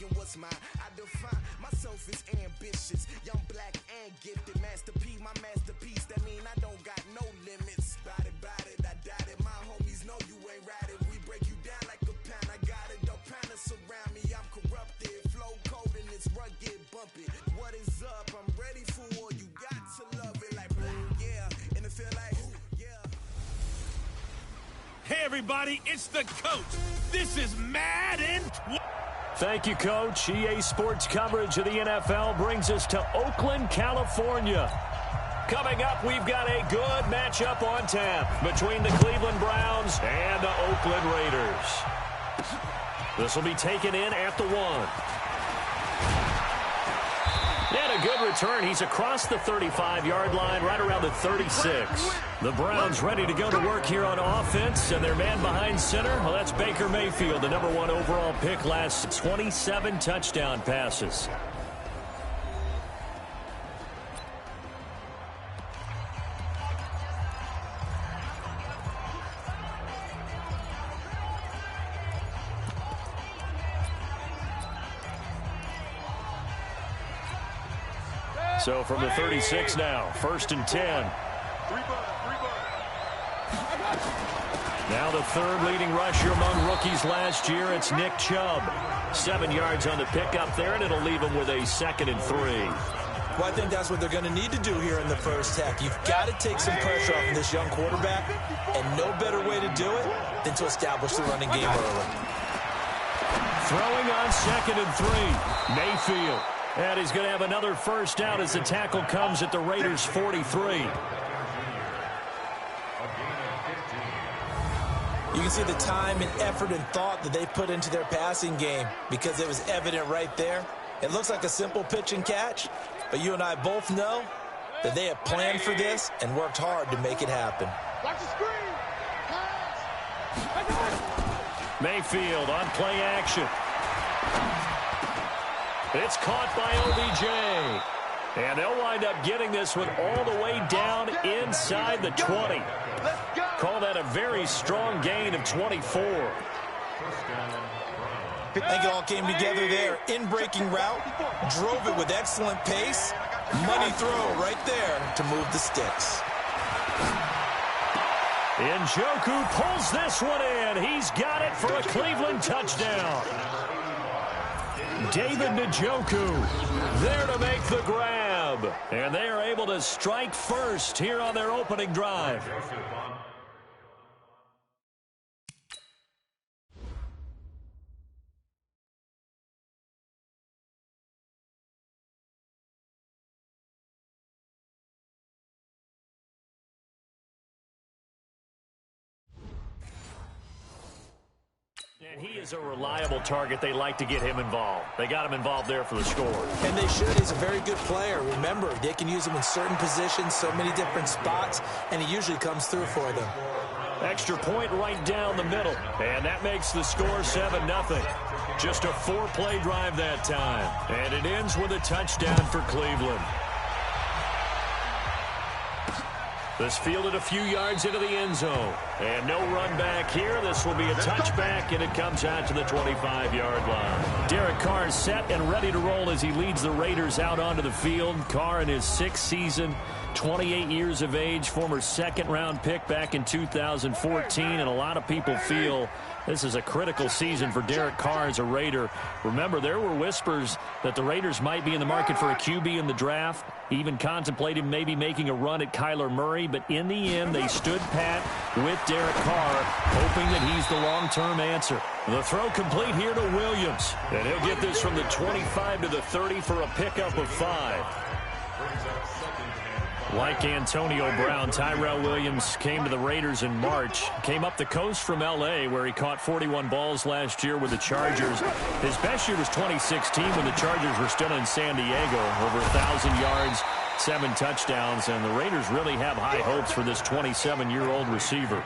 taking what's mine. I define myself as ambitious, young, black, and gifted. Master P, my masterpiece. That mean I don't got no limits. Bout it, I doubt it. My homies know you ain't right it. We break you down like a pound. I got it, don't panic surround me. I'm corrupted, flow cold and it's rugged, bumpy. What is up? I'm ready for war. You got to love it like black, yeah. And it feel like, yeah. Hey everybody, it's the coach. This is Madden. Thank you, Coach. EA Sports coverage of the NFL brings us to Oakland, California. Coming up, we've got a good matchup on tap between the Cleveland Browns and the Oakland Raiders. This will be taken in at the 1. And a good return. He's across the 35-yard line, right around the 36. The Browns ready to go to work here on offense, and their man behind center, well, that's Baker Mayfield, the number 1 overall pick, last 27 touchdown passes. So from the 36 now, 1st and 10. Now the third leading rusher among rookies last year, it's Nick Chubb. 7 yards on the pickup there, and it'll leave him with a 2nd and 3. Well, I think that's what they're going to need to do here in the first half. You've got to take some pressure off of this young quarterback, and no better way to do it than to establish the running game early. Throwing on 2nd and 3, Mayfield. And he's going to have another first down as the tackle comes at the Raiders' 43. You can see the time and effort and thought that they put into their passing game because it was evident right there. It looks like a simple pitch and catch, but you and I both know that they have planned for this and worked hard to make it happen. Mayfield on play action. It's caught by OBJ. And they'll wind up getting this one all the way down inside the 20. Call that a very strong gain of 24. I think it all came together there. In-breaking route, drove it with excellent pace. Money throw right there to move the sticks. Njoku pulls this one in. He's got it for a Cleveland touchdown. David Njoku there to make the grab. And they are able to strike first here on their opening drive. And he is a reliable target. They like to get him involved. They got him involved there for the score. And they should. He's a very good player. Remember, they can use him in certain positions, so many different spots, and he usually comes through for them. Extra point right down the middle. And that makes the score 7-0. Just a 4-play drive that time. And it ends with a touchdown for Cleveland. This fielded a few yards into the end zone. And no run back here. This will be a touchback, and it comes out to the 25-yard line. Derek Carr is set and ready to roll as he leads the Raiders out onto the field. Carr in his 6th season, 28 years of age, former 2nd-round pick back in 2014. And a lot of people feel this is a critical season for Derek Carr as a Raider. Remember, there were whispers that the Raiders might be in the market for a QB in the draft, even contemplated maybe making a run at Kyler Murray, but in the end, they stood pat with Derek Carr, hoping that he's the long-term answer. The throw complete here to Williams, and he'll get this from the 25 to the 30 for a pickup of 5. Like Antonio Brown, Tyrell Williams came to the Raiders in March. Came up the coast from L.A., where he caught 41 balls last year with the Chargers. His best year was 2016 when the Chargers were still in San Diego. Over 1,000 yards, 7 touchdowns, and the Raiders really have high hopes for this 27-year-old receiver.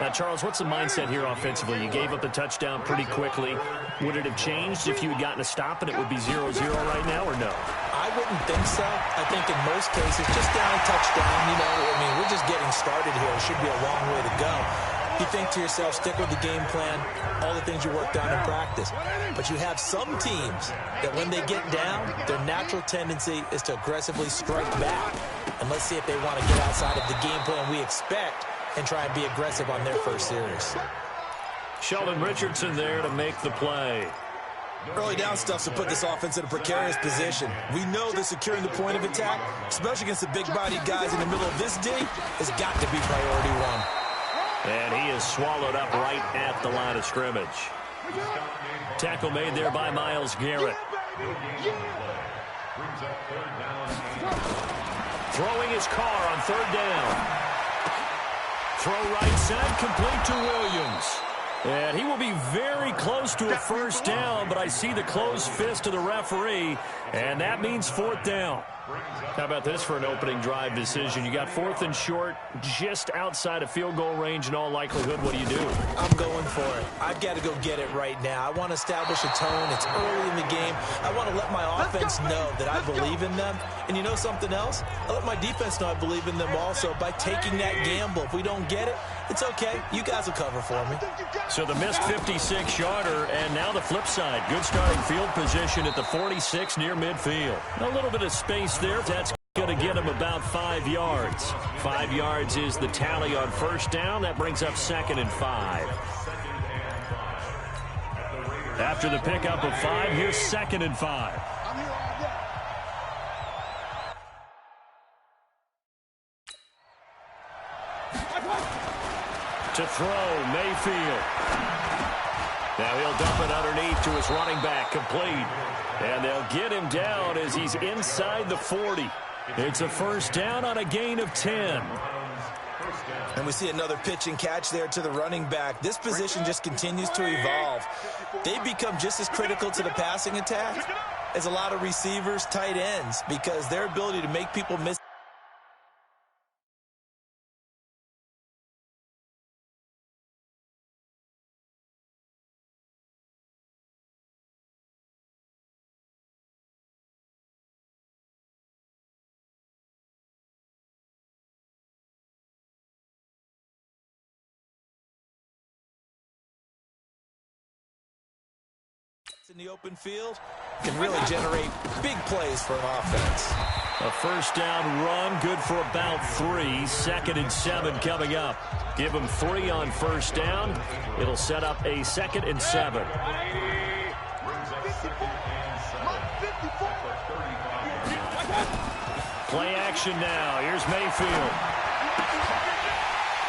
Now, Charles, what's the mindset here offensively? You gave up the touchdown pretty quickly. Would it have changed if you had gotten a stop and it would be 0-0 right now, or no? I wouldn't think so. I think in most cases, just down a touchdown, you know, I mean, we're just getting started here. It should be a long way to go. You think to yourself, stick with the game plan, all the things you worked on in practice. But you have some teams that when they get down, their natural tendency is to aggressively strike back. And let's see if they want to get outside of the game plan we expect and try and be aggressive on their first series. Sheldon Richardson there to make the play. Early down stuff to put this offense in a precarious position. We know that securing the point of attack, especially against the big-bodied guys in the middle of this D, has got to be priority one. And he is swallowed up right at the line of scrimmage. Tackle made there by Myles Garrett. Throwing his car on third down. Throw right side, complete to Williams. And he will be very close to a first down, but I see the closed fist of the referee, and that means fourth down. How about this for an opening drive decision? You got fourth and short, just outside of field goal range in all likelihood. What do you do? I'm going for it. I've got to go get it right now. I want to establish a tone. It's early in the game. I want to let my offense know that I believe in them. And you know something else? I let my defense know I believe in them also by taking that gamble. If we don't get it, it's okay. You guys will cover for me. So the missed 56-yarder, and now the flip side. Good starting field position at the 46 near midfield. A little bit of space there. That's going to get him about 5 yards. 5 yards is the tally on first down. That brings up 2nd and 5. After the pickup of 5, here's 2nd and 5. To throw, Mayfield. Now he'll dump it underneath to his running back, complete. And they'll get him down as he's inside the 40. It's a first down on a gain of 10. And we see another pitch and catch there to the running back. This position just continues to evolve. They become just as critical to the passing attack as a lot of receivers, tight ends, because their ability to make people miss. In the open field can really generate big plays for an offense. A first down run, good for about 3. 2nd and 7 coming up. Give them 3 on first down. It'll set up a 2nd and 7. Play action now. Here's Mayfield.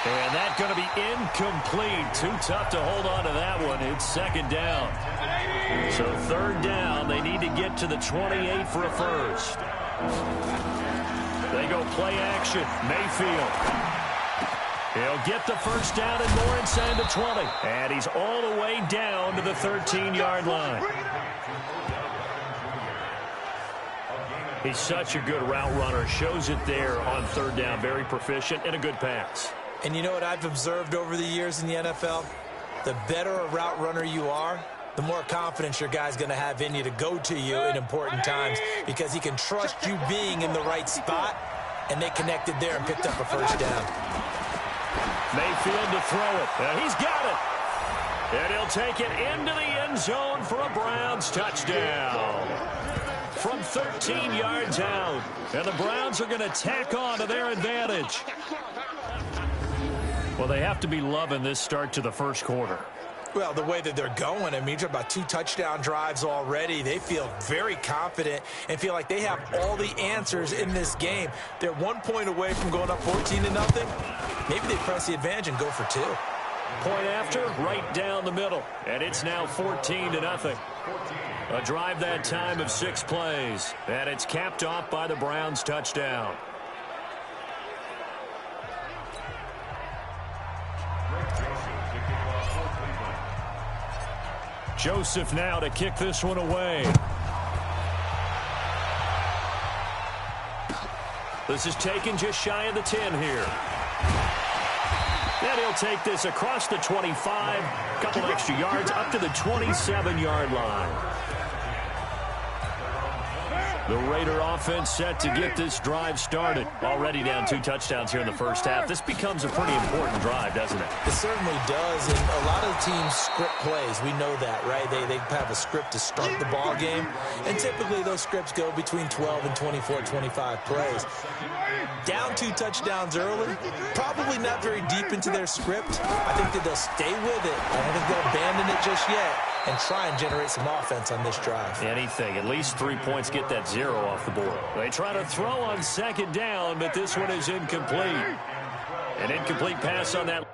And that's going to be incomplete. Too tough to hold on to that one. It's 2nd down. So 3rd down. They need to get to the 28 for a first. They go play action. Mayfield. He'll get the first down and more inside the 20. And he's all the way down to the 13-yard line. He's such a good route runner. Shows it there on 3rd down. Very proficient and a good pass. And you know what I've observed over the years in the NFL? The better a route runner you are, the more confidence your guy's going to have in you to go to you in important times because he can trust you being in the right spot, and they connected there and picked up a first down. Mayfield to throw it. He's got it. And he'll take it into the end zone for a Browns touchdown. From 13 yards out. And the Browns are going to tack on to their advantage. Well, they have to be loving this start to the first quarter. Well, the way that they're going, I mean, you're talking about 2 touchdown drives already. They feel very confident and feel like they have all the answers in this game. They're 1 point away from going up 14-0. Maybe they press the advantage and go for 2. Point after, right down the middle. And it's now 14-0. A drive that time of 6 plays. And it's capped off by the Browns touchdown. Joseph now to kick this one away. This is taken just shy of the 10 here. And he'll take this across the 25, a couple extra yards up to the 27-yard line. The Raider offense set to get this drive started. Already down 2 touchdowns here in the first half. This becomes a pretty important drive, doesn't it? It certainly does, and a lot of teams script plays. We know that, right? They have a script to start the ball game, and typically those scripts go between 12 and 24, 25 plays. Down 2 touchdowns early, probably not very deep into their script. I think that they'll stay with it. I don't think they'll abandon it just yet and try and generate some offense on this drive. Anything. At least 3 points, get that 0 off the board. They try to throw on second down, but this one is incomplete. An incomplete pass on that.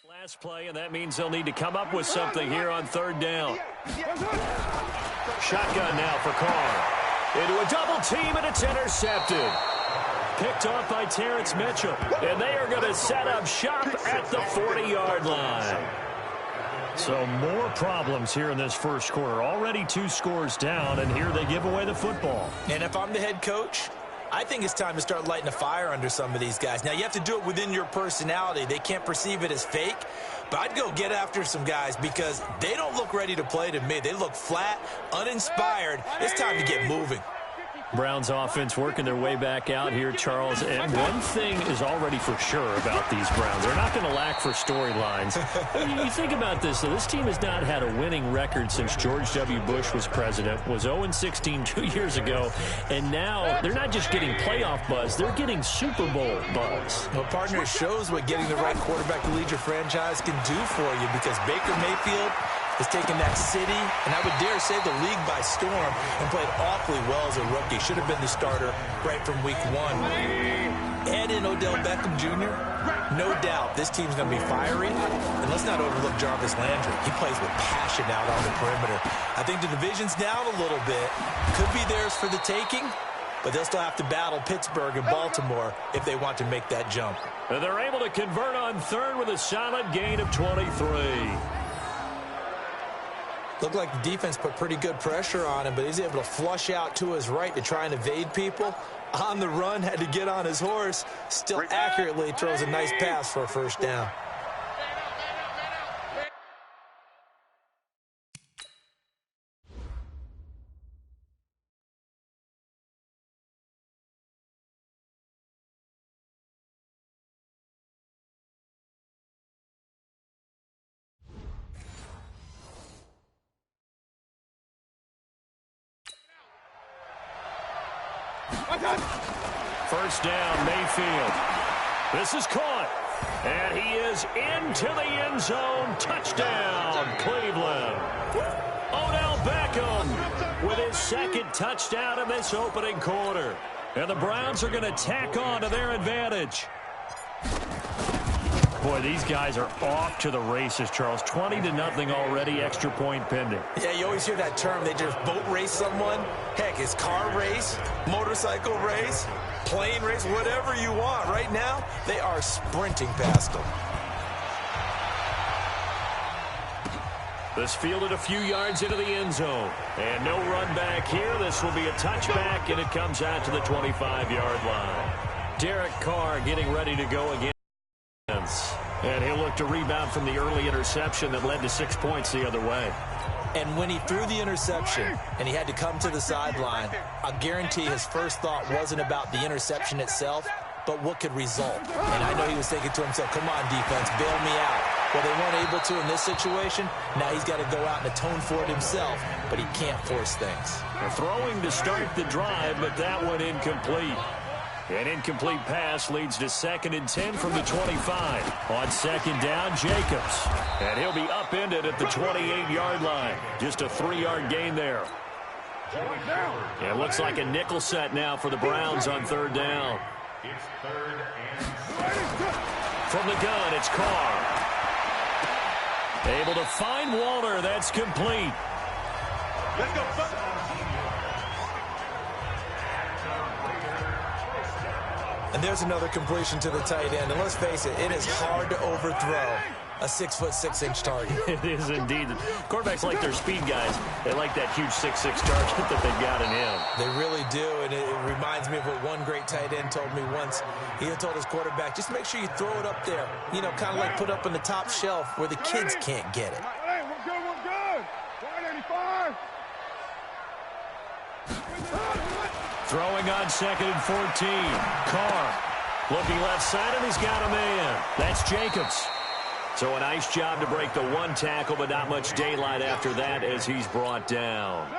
Last play, and that means they'll need to come up with something here on third down. Shotgun now for Carr. Into a double team, and it's intercepted. Picked off by Terrence Mitchell. And they are going to set up shop at the 40-yard line. So more problems here in this first quarter. Already 2 scores down, and here they give away the football. And if I'm the head coach, I think it's time to start lighting a fire under some of these guys. Now, you have to do it within your personality. They can't perceive it as fake. But I'd go get after some guys because they don't look ready to play to me. They look flat, uninspired. It's time to get moving. Browns offense working their way back out here, Charles. And one thing is already for sure about these Browns. They're not going to lack for storylines. You think about this, though. This team has not had a winning record since George W. Bush was president, was 0-16 2 years ago, and now they're not just getting playoff buzz, they're getting Super Bowl buzz. Well, partner, it shows what getting the right quarterback to lead your franchise can do for you because Baker Mayfield has taken that city, and I would dare say the league by storm, and played awfully well as a rookie. Should have been the starter right from week 1. Add in Odell Beckham Jr., no doubt this team's going to be fiery. And let's not overlook Jarvis Landry. He plays with passion out on the perimeter. I think the division's down a little bit. Could be theirs for the taking, but they'll still have to battle Pittsburgh and Baltimore if they want to make that jump. And they're able to convert on third with a solid gain of 23. Looked like the defense put pretty good pressure on him, but he's able to flush out to his right to try and evade people. On the run, had to get on his horse. Still accurately throws a nice pass for a first down. First down, Mayfield. This is caught. And he is into the end zone. Touchdown, Cleveland. Odell Beckham with his second touchdown in this opening quarter. And the Browns are going to tack on to their advantage. Boy, these guys are off to the races, Charles. 20-0 already, extra point pending. Yeah, you always hear that term. They just boat race someone. Heck, it's car race, motorcycle race, plane race, whatever you want. Right now, they are sprinting past them. This fielded a few yards into the end zone. And no run back here. This will be a touchback, and it comes out to the 25-yard line. Derek Carr getting ready to go again. And he'll look to rebound from the early interception that led to 6 points the other way. And when he threw the interception and he had to come to the sideline, I guarantee his first thought wasn't about the interception itself, but what could result. And I know he was thinking to himself, come on, defense, bail me out. Well, they weren't able to in this situation. Now he's got to go out and atone for it himself, but he can't force things. They're throwing to start the drive, but that one incomplete. An incomplete pass leads to 2nd and 10 from the 25. On second down, Jacobs. And he'll be upended at the 28-yard line. Just a 3-yard gain there. It looks like a nickel set now for the Browns on third down. From the gun, it's Carr. Able to find Walter. That's complete. Let's go. And there's another completion to the tight end. And let's face it, it is hard to overthrow a 6'6" target. It is indeed. Quarterbacks like their speed guys. They like that huge 6'6" target that they got in him. They really do, and it reminds me of what one great tight end told me once. He told his quarterback, just make sure you throw it up there. You know, kind of like put up on the top shelf where the kids can't get it. Hey, we're good. 185. Throwing on 2nd and 14. Carr looking left side, and he's got a man. That's Jacobs. So a nice job to break the one tackle, but not much daylight after that as he's brought down.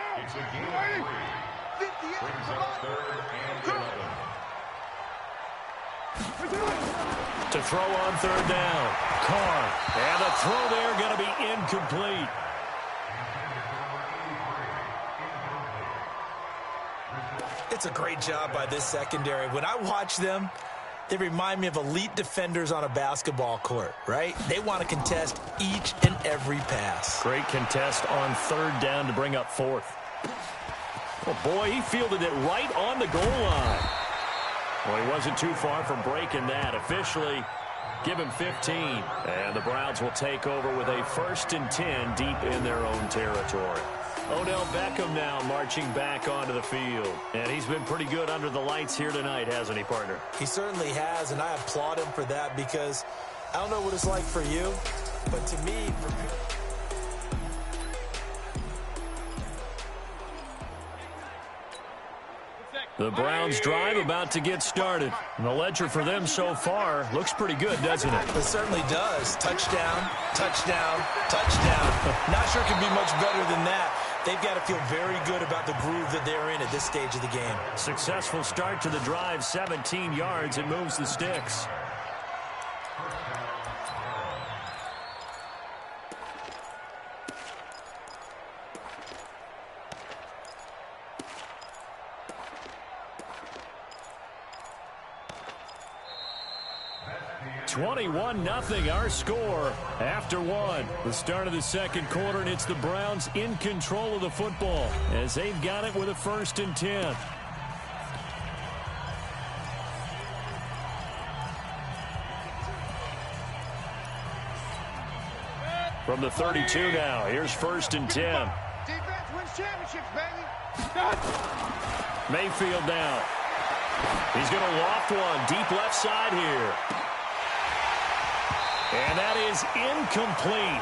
To throw on 3rd down. Carr. And the throw there going to be incomplete. It's a great job by this secondary. When I watch them, they remind me of elite defenders on a basketball court, right? They want to contest each and every pass. Great contest on 3rd down to bring up 4th. Oh, boy, he fielded it right on the goal line. Well, he wasn't too far from breaking that. Officially, give him 15. And the Browns will take over with a 1st and 10 deep in their own territory. Odell Beckham now marching back onto the field. And he's been pretty good under the lights here tonight, hasn't he, partner? He certainly has, and I applaud him for that because I don't know what it's like for you, but to me... The Browns drive about to get started. And the ledger for them so far looks pretty good, doesn't it? It certainly does. Touchdown, touchdown, touchdown. Not sure it can be much better than that. They've got to feel very good about the groove that they're in at this stage of the game. Successful start to the drive, 17 yards. It moves the sticks. (21-0) our score after one. The start of the 2nd quarter, and it's the Browns in control of the football as they've got it with a 1st and 10. From the 32 now, here's 1st and 10. Defense wins championships, baby. Mayfield now. He's going to loft one deep left side here. And that is incomplete.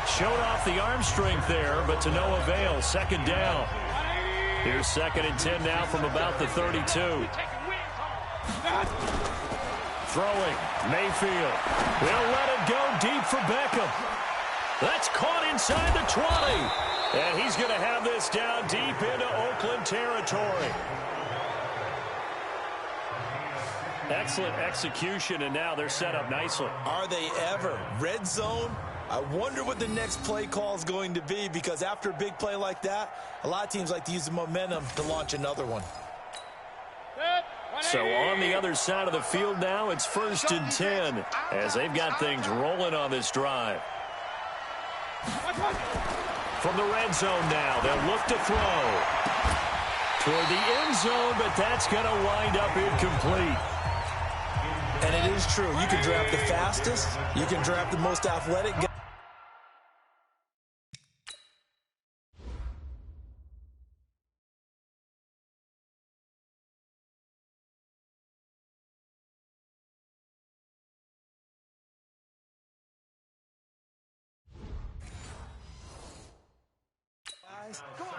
Showed off the arm strength there, but to no avail. 2nd down. Here's 2nd and 10 now from about the 32. Throwing. Mayfield. They'll let it go deep for Beckham. That's caught inside the 20. And he's going to have this down deep into Oakland territory. Excellent execution, and now they're set up nicely. Are they ever? Red zone? I wonder what the next play call is going to be, because after a big play like that, a lot of teams like to use the momentum to launch another one. So on the other side of the field now, it's 1st and 10 as they've got things rolling on this drive. From the red zone now, they'll look to throw toward the end zone, but that's going to wind up incomplete. And it is true. You can draft the fastest. You can draft the most athletic guy.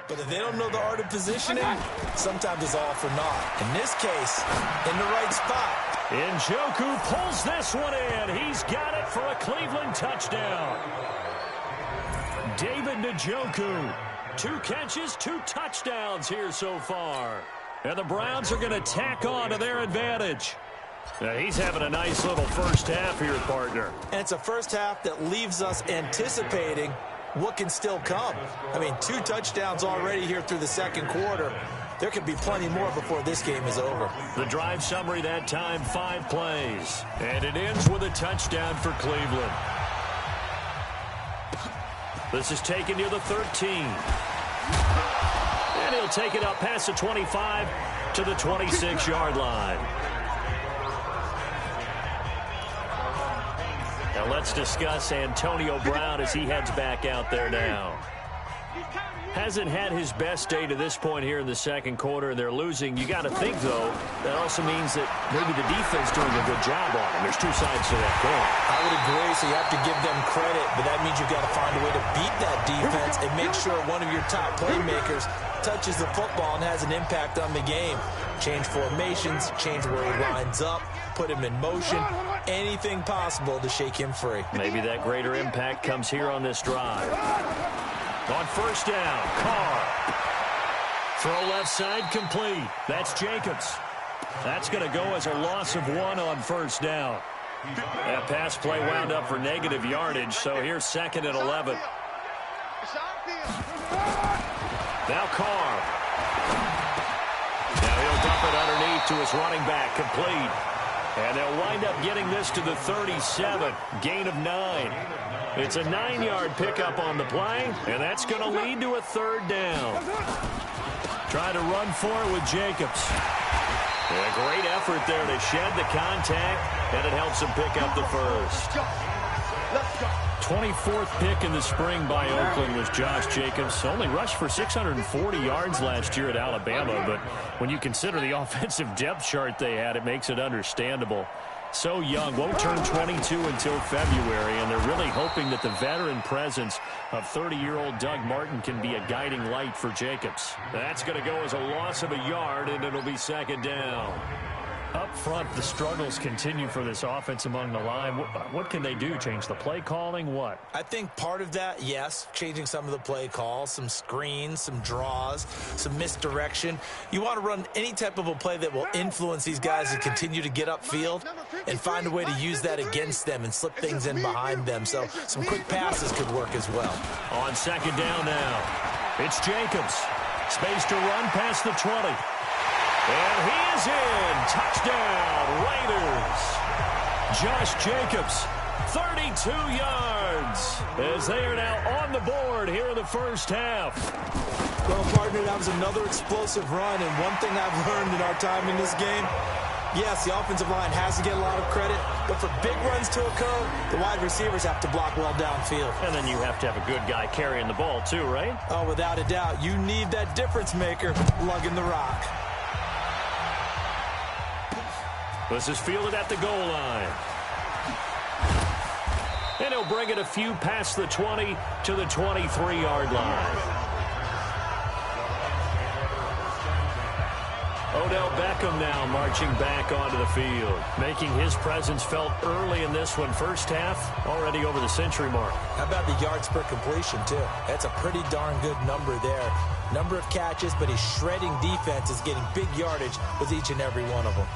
But if they don't know the art of positioning, sometimes it's all for naught. In this case, in the right spot. Njoku pulls this one in. He's got it for a Cleveland touchdown. David Njoku, 2 catches, 2 touchdowns here so far. And the Browns are going to tack on to their advantage. Now, he's having a nice little first half here, partner. And it's a first half that leaves us anticipating what can still come. I mean, 2 touchdowns already here through the 2nd quarter. There could be plenty more before this game is over. The drive summary that time, 5 plays. And it ends with a touchdown for Cleveland. This is taken near the 13. And he'll take it up past the 25 to the 26-yard line. Now let's discuss Antonio Brown as he heads back out there now. Hasn't had his best day to this point here in the second quarter, and they're losing. You got to think, though, that also means that maybe the defense doing a good job on him. There's two sides to that coin. I would agree, so you have to give them credit, but that means you've got to find a way to beat that defense and make sure one of your top playmakers touches the football and has an impact on the game. Change formations, change where he lines up, put him in motion, anything possible to shake him free. Maybe that greater impact comes here on this drive. On first down, Carr. Throw left side, complete. That's Jacobs. That's going to go as a loss of 1 on first down. That pass play wound up for negative yardage, so here's 2nd and 11. Now Carr. Now he'll dump it underneath to his running back, complete. And they'll wind up getting this to the 37, gain of 9. It's a 9-yard pickup on the play, and that's going to lead to a 3rd down. Trying to run for it with Jacobs. And a great effort there to shed the contact, and it helps him pick up the first. 24th pick in the spring by Oakland was Josh Jacobs. Only rushed for 640 yards last year at Alabama, but when you consider the offensive depth chart they had, it makes it understandable. So young, won't turn 22 until February, and they're really hoping that the veteran presence of 30-year-old Doug Martin can be a guiding light for Jacobs. That's going to go as a loss of a yard, and it'll be 2nd down. Up front, the struggles continue for this offense among the line. What can they do? Change the play calling? What? I think part of that, yes, changing some of the play calls, some screens, some draws, some misdirection. You want to run any type of a play that will influence these guys to continue to get upfield and find a way to use that against them and slip things in behind them. So some quick passes could work as well. On 2nd down now, it's Jacobs. Space to run past the 20. And he is in. Touchdown, Raiders. Josh Jacobs, 32 yards, as they are now on the board here in the first half. Well, partner, that was another explosive run, and one thing I've learned in our time in this game, yes, the offensive line has to get a lot of credit, but for big runs to occur, the wide receivers have to block well downfield. And then you have to have a good guy carrying the ball too, right? Oh, without a doubt. You need that difference maker lugging the rock. This is fielded at the goal line. And he'll bring it a few past the 20 to the 23-yard line. Odell Beckham now marching back onto the field, making his presence felt early in this one. First half, already over the century mark. How about the yards per completion, too? That's a pretty darn good number there. Number of catches, but he's shredding defenses, getting big yardage with each and every one of them.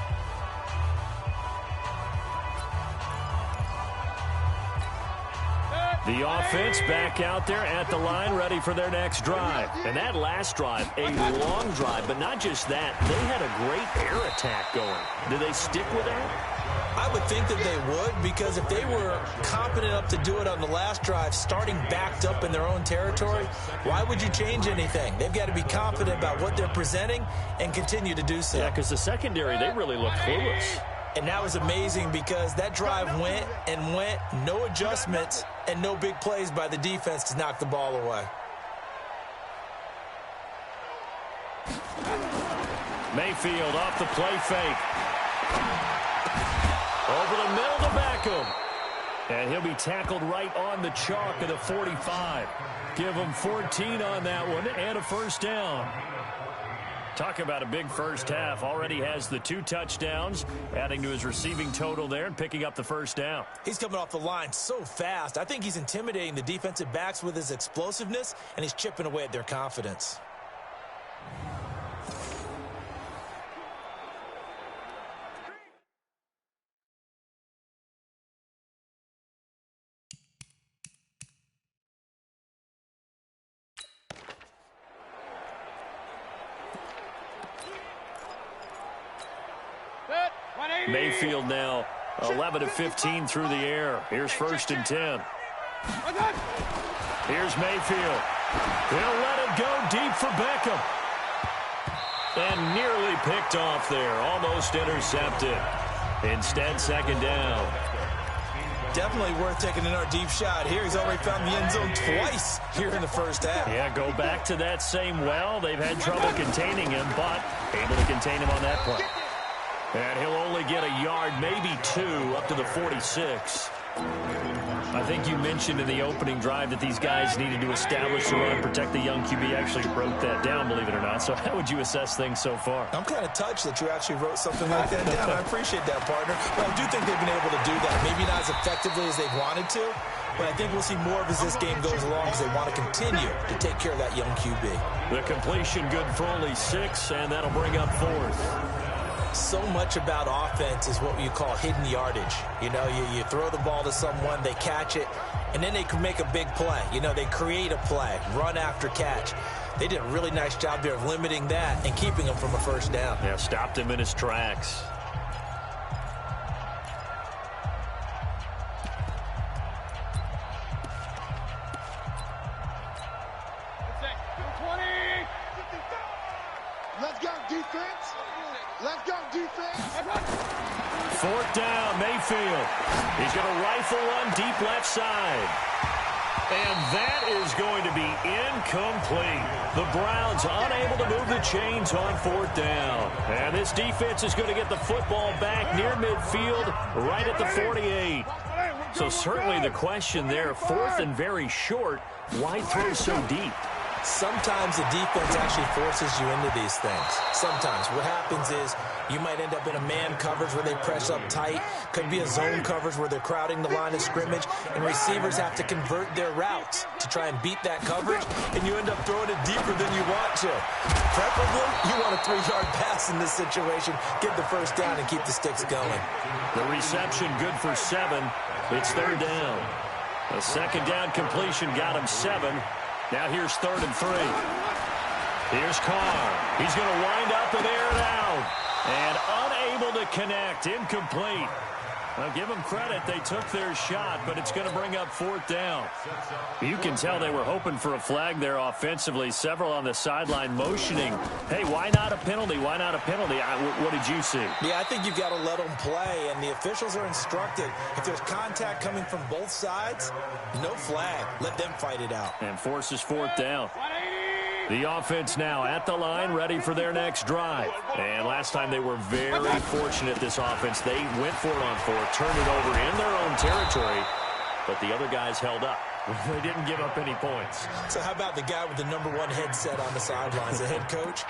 The offense back out there at the line, ready for their next drive. And that last drive, a long drive, but not just that. They had a great air attack going. Do they stick with that? I would think that they would, because if they were competent enough to do it on the last drive, starting backed up in their own territory, why would you change anything? They've got to be confident about what they're presenting and continue to do so. Yeah, because the secondary, they really looked clueless. And that was amazing because that drive went and went, no adjustments, and no big plays by the defense to knock the ball away. Mayfield off the play fake. Over the middle to Beckham. And he'll be tackled right on the chalk of the 45. Give him 14 on that one and a first down. Talk about a big first half. Already has the 2 touchdowns, adding to his receiving total there and picking up the first down. He's coming off the line so fast. I think he's intimidating the defensive backs with his explosiveness, and he's chipping away at their confidence. Mayfield now 11 of 15 through the air. Here's 1st and 10. Here's Mayfield. He'll let it go deep for Beckham. And nearly picked off there. Almost intercepted. Instead, 2nd down. Definitely worth taking another deep shot here. He's already found the end zone twice here in the first half. Yeah, go back to that same well. They've had trouble containing him, but able to contain him on that play. And he'll only get a yard, maybe two, up to the 46. I think you mentioned in the opening drive that these guys needed to establish the run, protect the young QB. Actually wrote that down, believe it or not. So how would you assess things so far? I'm kind of touched that you actually wrote something like that down. I appreciate that, partner. But I do think they've been able to do that. Maybe not as effectively as they've wanted to, but I think we'll see more of as this game goes along because they want to continue to take care of that young QB. The completion good for only 6, and that'll bring up 4th. So much about offense is what you call hidden yardage. You know, you throw the ball to someone, they catch it, and then they can make a big play. You know, they create a play, run after catch. They did a really nice job there of limiting that and keeping him from a first down. Yeah, stopped him in his tracks. Let's go, defense. Let's go, defense. 4th down, Mayfield. He's going to rifle one deep left side. And that is going to be incomplete. The Browns unable to move the chains on 4th down. And this defense is going to get the football back near midfield, right at the 48. So certainly the question there, 4th and very short, why throw so deep? Sometimes the defense actually forces you into these things. Sometimes. What happens is you might end up in a man coverage where they press up tight. Could be a zone coverage where they're crowding the line of scrimmage, and receivers have to convert their routes to try and beat that coverage, and you end up throwing it deeper than you want to. Preferably, you want a 3-yard pass in this situation. Get the first down and keep the sticks going. The reception good for 7. It's 3rd down. A 2nd down completion got him 7. Now here's 3rd and 3. Here's Carr. He's going to wind up and air it out. And unable to connect. Incomplete. Well, give them credit. They took their shot, but it's going to bring up 4th down. You can tell they were hoping for a flag there offensively. Several on the sideline motioning. Hey, why not a penalty? Why not a penalty? What did you see? Yeah, I think you've got to let them play, and the officials are instructed. If there's contact coming from both sides, no flag. Let them fight it out. And forces 4th down. The offense now at the line, ready for their next drive. And last time they were very fortunate, this offense. They went for it on 4th, turned it over in their own territory, but the other guys held up. They didn't give up any points. So how about the guy with the #1 headset on the sidelines, the head coach?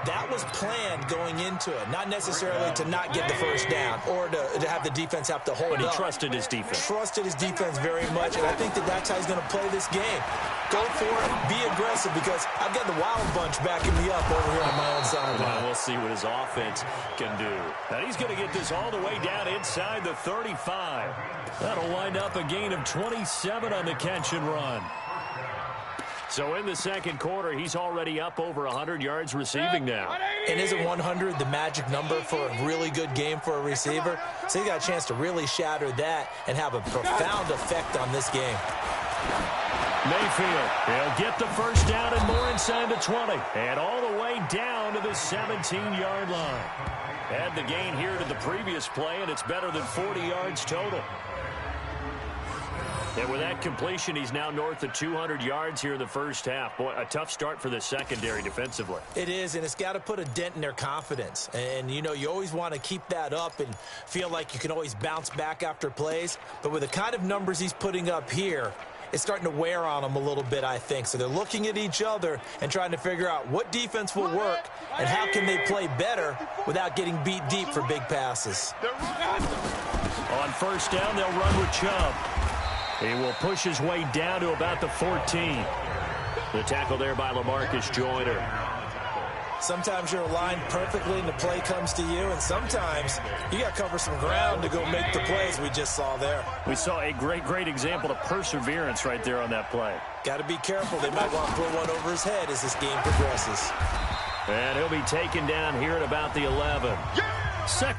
That was planned going into it, not necessarily to not get the first down or to have the defense have to hold up. But he trusted his defense. Trusted his defense very much, and I think that's how he's going to play this game. Go for it, be aggressive, because I've got the wild bunch backing me up over here on my own sideline. Well, we'll see what his offense can do. And he's going to get this all the way down inside the 35. That'll wind up a gain of 27 on the catch and run. So in the second quarter, he's already up over 100 yards receiving now. And isn't 100 the magic number for a really good game for a receiver? So he got a chance to really shatter that and have a profound effect on this game. Mayfield, he'll get the first down and more inside the 20. And all the way down to the 17-yard line. Add the gain here to the previous play, and it's better than 40 yards total. And with that completion, he's now north of 200 yards here in the first half. Boy, a tough start for the secondary defensively. It is, and it's got to put a dent in their confidence. And, you know, you always want to keep that up and feel like you can always bounce back after plays. But with the kind of numbers he's putting up here, it's starting to wear on them a little bit, I think. So they're looking at each other and trying to figure out what defense will work and how can they play better without getting beat deep for big passes. On first down, they'll run with Chubb. He will push his way down to about the 14. The tackle there by LaMarcus Joyner. Sometimes you're aligned perfectly and the play comes to you, and sometimes you got to cover some ground to go make the plays we just saw there. We saw a great example of perseverance right there on that play. Got to be careful. They might want to throw one over his head as this game progresses. And he'll be taken down here at about the 11. Second.